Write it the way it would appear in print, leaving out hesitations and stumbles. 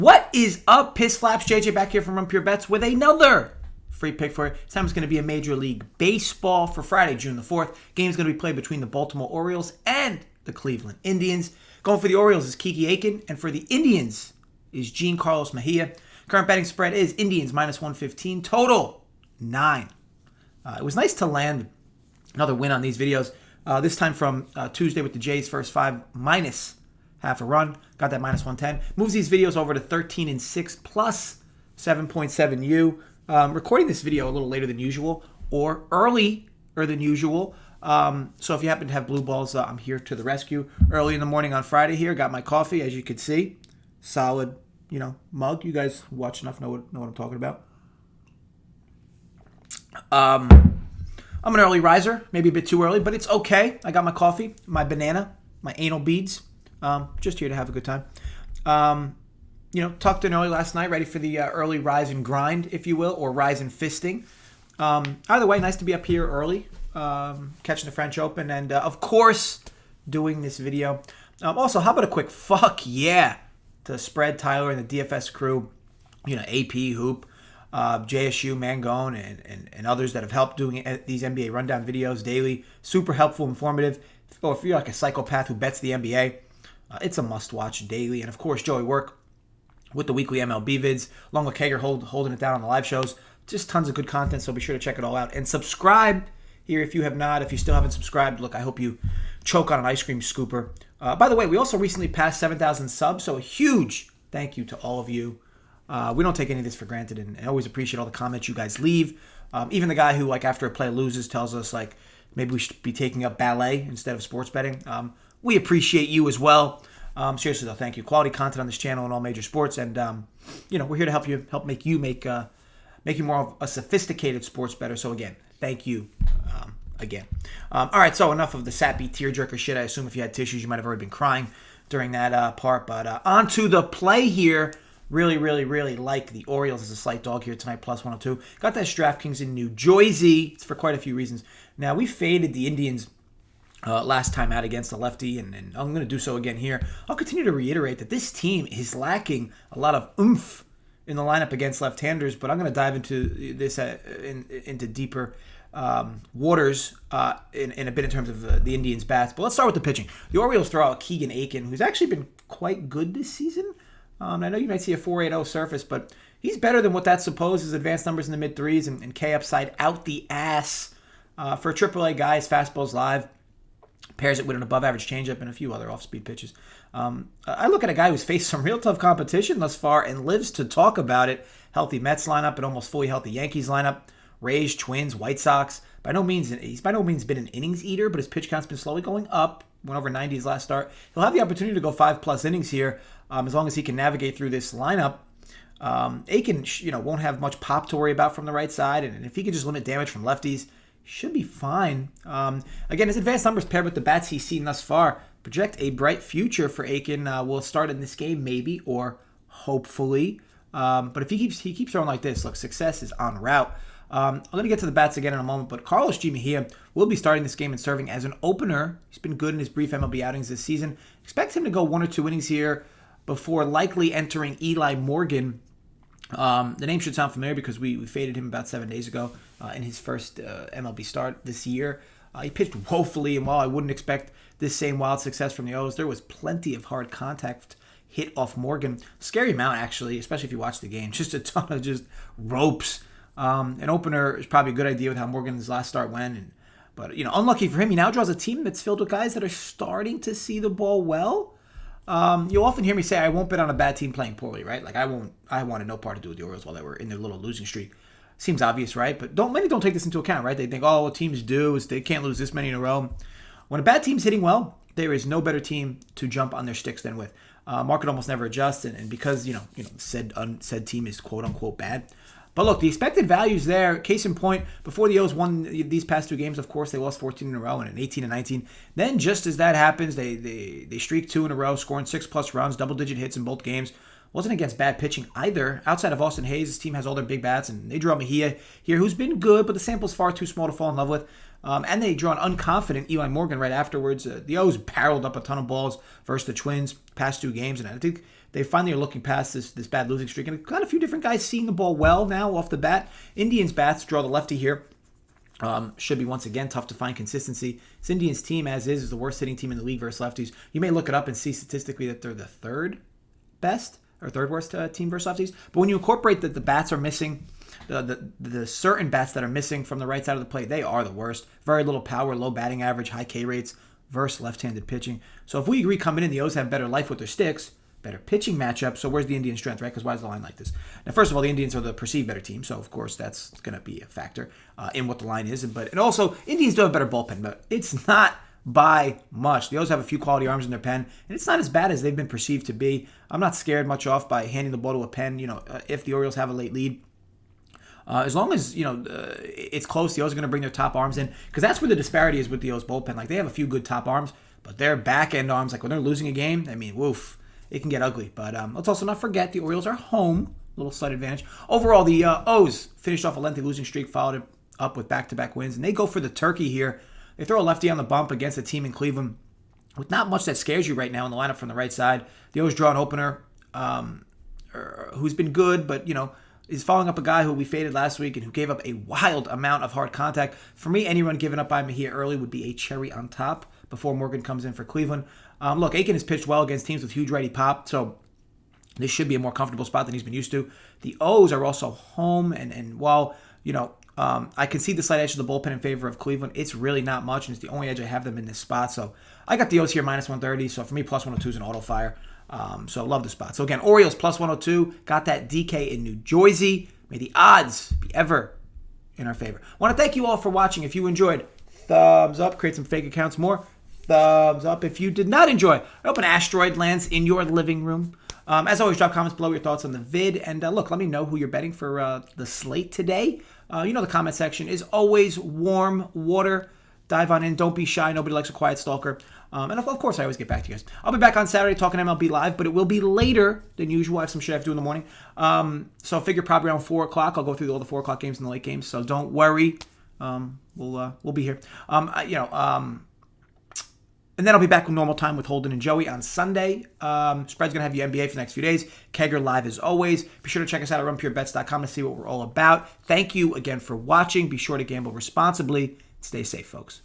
What is up, Piss Flaps? JJ back here from Run Pure Bets with another free pick for you. This time it's going to be a Major League Baseball for Friday, June the 4th. Game's going to be played between the Baltimore Orioles and the Cleveland Indians. Going for the Orioles is Keke Aiken, and for the Indians is Jean Carlos Mejia. Current betting spread is Indians minus 115, total 9. It was nice to land another win on these videos. This time from Tuesday with the Jays first 5 minus half a run. Got that minus 110. Moves these videos over to 13-6 plus 7.7U. Recording this video a little later than usual or earlier than usual. So if you happen to have blue balls, I'm here to the rescue. Early in the morning on Friday here. Got my coffee, as you can see. Solid, mug. You guys watch enough know what I'm talking about. I'm an early riser. Maybe a bit too early, but it's okay. I got my coffee, my banana, my anal beads. Just here to have a good time. Tucked in early last night, ready for the early rise and grind, if you will, or rise and fisting. Either way, nice to be up here early, catching the French Open, and of course, doing this video. Also, how about a quick fuck yeah to Spread, Tyler, and the DFS crew, AP, Hoop, JSU, Mangone, and others that have helped doing these NBA rundown videos daily. Super helpful, informative. Or if you're like a psychopath who bets the NBA, it's a must-watch daily. And, of course, Joey Work with the weekly MLB vids, along with Kager holding it down on the live shows. Just tons of good content, so be sure to check it all out. And subscribe here if you have not. If you still haven't subscribed, look, I hope you choke on an ice cream scooper. By the way, we also recently passed 7,000 subs, so a huge thank you to all of you. We don't take any of this for granted, and I always appreciate all the comments you guys leave. Even the guy who, after a play loses, tells us, maybe we should be taking up ballet instead of sports betting. We appreciate you as well. Seriously, though, thank you. Quality content on this channel in all major sports, and we're here to help make you more of a sophisticated sports bettor. So again, thank you again. All right, so enough of the sappy tearjerker shit. I assume if you had tissues, you might have already been crying during that part. But on to the play here. Really, really, really like the Orioles as a slight dog here tonight, plus 102. Got that DraftKings in New Jersey. It's for quite a few reasons. Now, we faded the Indians last time out against the lefty, and I'm going to do so again here. I'll continue to reiterate that this team is lacking a lot of oomph in the lineup against left-handers, but I'm going to dive into this into deeper waters in a bit in terms of the Indians' bats. But let's start with the pitching. The Orioles throw out Keke Aiken, who's actually been quite good this season. I know you might see a 4.80 surface, but he's better than what that supposes. Advanced numbers in the mid-threes and K upside out the ass. For a AAA guy, his fastball's live. Pairs it with an above-average changeup and a few other off-speed pitches. I look at a guy who's faced some real tough competition thus far and lives to talk about it. Healthy Mets lineup and almost fully healthy Yankees lineup. Rays, Twins, White Sox. He's by no means been an innings eater, but his pitch count's been slowly going up. Went over 90 his last start. He'll have the opportunity to go 5+ innings here as long as he can navigate through this lineup. Aiken, won't have much pop to worry about from the right side, and if he can just limit damage from lefties, should be fine. Again, his advanced numbers paired with the bats he's seen thus far project a bright future for Aiken. Will start in this game, maybe, or hopefully. But if he keeps throwing like this, look, success is en route. I'm going to get to the bats again in a moment, but Carlos G. Mejia will be starting this game and serving as an opener. He's been good in his brief MLB outings this season. Expect him to go 1 or 2 innings here before likely entering Eli Morgan. The name should sound familiar because we faded him about 7 days ago in his first MLB start this year. He pitched woefully, and while I wouldn't expect this same wild success from the O's, there was plenty of hard contact hit off Morgan. Scary amount, actually, especially if you watch the game. Just a ton of just ropes. An opener is probably a good idea with how Morgan's last start went. But unlucky for him, he now draws a team that's filled with guys that are starting to see the ball well. You'll often hear me say I won't bet on a bad team playing poorly, right? I wanted no part to do with the Orioles while they were in their little losing streak. Seems obvious, right? But many don't take this into account, right? They think, what teams do is they can't lose this many in a row. When a bad team's hitting well, there is no better team to jump on their sticks than with. Market almost never adjusts, and because said team is quote unquote bad. But look, the expected value's there. Case in point, before the O's won these past 2 games, of course, they lost 14 in a row and an 18-19. Then just as that happens, they streaked 2 in a row, scoring 6+ runs, double-digit hits in both games. Wasn't against bad pitching either. Outside of Austin Hayes, this team has all their big bats, and they draw Mejia here, who's been good, but the sample's far too small to fall in love with. And they draw an unconfident Eli Morgan right afterwards. The O's barreled up a ton of balls versus the Twins past 2 games, and I think they finally are looking past this bad losing streak. And got a few different guys seeing the ball well now off the bat. Indians bats draw the lefty here. Should be, once again, tough to find consistency. This Indians team, as is the worst hitting team in the league versus lefties. You may look it up and see statistically that they're the third best or third worst team versus lefties. But when you incorporate that the bats are missing, the certain bats that are missing from the right side of the plate, they are the worst. Very little power, low batting average, high K rates versus left-handed pitching. So if we agree coming in, the O's have better life with their sticks, better pitching matchup. So where's the Indian strength, right? Because why is the line like this? Now, first of all, the Indians are the perceived better team, so of course that's going to be a factor in what the line is. And also, Indians do have a better bullpen, but it's not by much. The O's have a few quality arms in their pen, and it's not as bad as they've been perceived to be. I'm not scared much off by handing the ball to a pen. If the Orioles have a late lead, as long as it's close, the O's are going to bring their top arms in, because that's where the disparity is with the O's bullpen. Like, they have a few good top arms, but their back end arms, like when they're losing a game, I mean, woof, it can get ugly. But let's also not forget the Orioles are home, little slight advantage. Overall, the O's finished off a lengthy losing streak, followed it up with back-to-back wins, and they go for the turkey here. They throw a lefty on the bump against a team in Cleveland with not much that scares you right now in the lineup from the right side. The O's draw an opener who's been good, but is following up a guy who we faded last week and who gave up a wild amount of hard contact. For me, any run given up by Mejia early would be a cherry on top before Morgan comes in for Cleveland. Look, Aiken has pitched well against teams with huge righty pop, so this should be a more comfortable spot than he's been used to. The O's are also home, and while, I can see the slight edge of the bullpen in favor of Cleveland, it's really not much, and it's the only edge I have them in this spot. So I got the O's here minus 130, so for me, plus 102 is an auto fire. So love the spot. So again, Orioles plus 102. Got that DK in New Jersey. May the odds be ever in our favor. I want to thank you all for watching. If you enjoyed, thumbs up. Create some fake accounts more. Thumbs up. If you did not enjoy, I hope an asteroid lands in your living room. As always, drop comments below your thoughts on the vid. And look, let me know who you're betting for the slate today. The comment section is always warm water. Dive on in. Don't be shy. Nobody likes a quiet stalker. And of course, I always get back to you guys. I'll be back on Saturday talking MLB Live, but it will be later than usual. I have some shit I have to do in the morning. So I figure probably around 4 o'clock. I'll go through all the 4 o'clock games and the late games. So don't worry. We'll be here. And then I'll be back with normal time with Holden and Joey on Sunday. Spread's going to have you NBA for the next few days. Kegger live as always. Be sure to check us out at runpurebets.com to see what we're all about. Thank you again for watching. Be sure to gamble responsibly. Stay safe, folks.